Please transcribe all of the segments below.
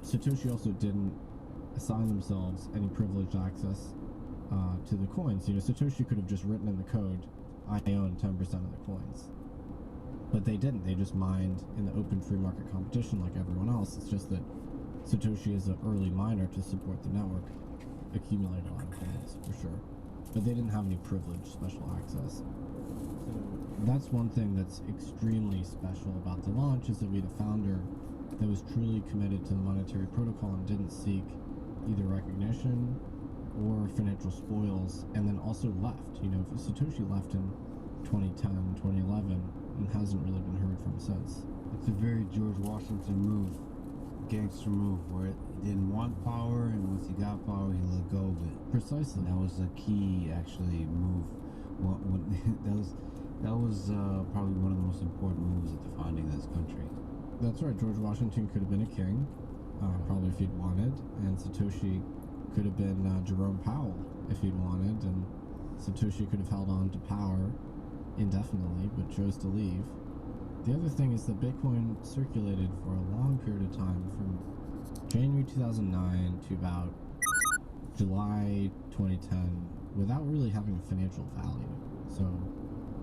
Satoshi also didn't assign themselves any privileged access to the coins. You know, Satoshi could have just written in the code, I own 10% of the coins. But they didn't. They just mined in the open free market competition like everyone else. It's just that Satoshi is an early miner to support the network, accumulated a lot of coins, for sure. But they didn't have any privileged special access. So that's one thing that's extremely special about the launch, is that we had a founder that was truly committed to the monetary protocol and didn't seek either recognition or financial spoils, and then also left. You know, Satoshi left in 2010, 2011, and hasn't really been heard from since. It's a very George Washington move, gangster move, where he didn't want power, and once he got power, he let go of it. Precisely. And that was a key, actually, move. That was probably one of the most important moves at the founding of this country. That's right. George Washington could have been a king, probably if he'd wanted, and Satoshi could have been Jerome Powell if he'd wanted, and Satoshi could have held on to power indefinitely, but chose to leave. The other thing is that Bitcoin circulated for a long period of time, from January 2009 to about July 2010, without really having a financial value. So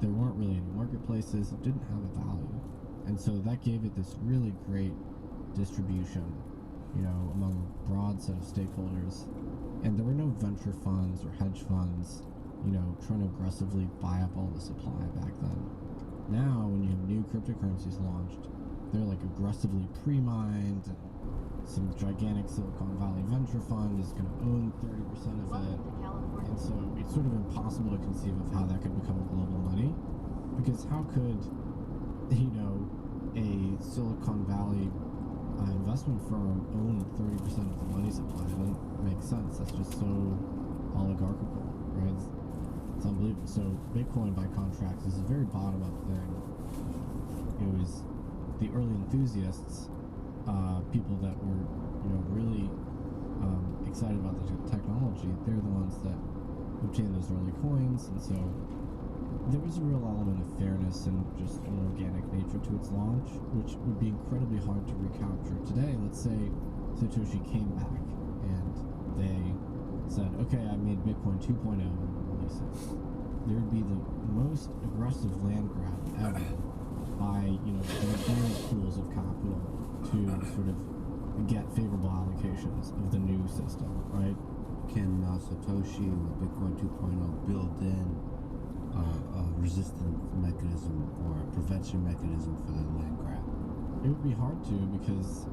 there weren't really any marketplaces, it didn't have a value. And so that gave it this really great distribution, you know, among a broad set of stakeholders. And there were no venture funds or hedge funds, you know, trying to aggressively buy up all the supply back then. Now, when you have new cryptocurrencies launched, they're like aggressively pre-mined, and some gigantic Silicon Valley venture fund is going to own 30% of it. And so it's sort of impossible to conceive of how that could become a global money, because how could, you know, a Silicon Valley investment firm own 30% of the money supply? It doesn't make sense. That's just so oligarchical, right? It's unbelievable. So Bitcoin, by contrast, is a very bottom-up thing. It was the early enthusiasts, people that were, you know, really excited about the technology. They're the ones that obtained those early coins, and so there was a real element of fairness and just an organic nature to its launch, which would be incredibly hard to recapture today. Let's say Satoshi came back and they said, okay, I made Bitcoin 2.0 and we'll release it. There would be the most aggressive land grab ever by, you know, gigantic pools of capital to sort of get favorable allocations of the new system, right? Can Satoshi with Bitcoin 2.0 build in a resistance mechanism or a prevention mechanism for the land grab? It would be hard to, because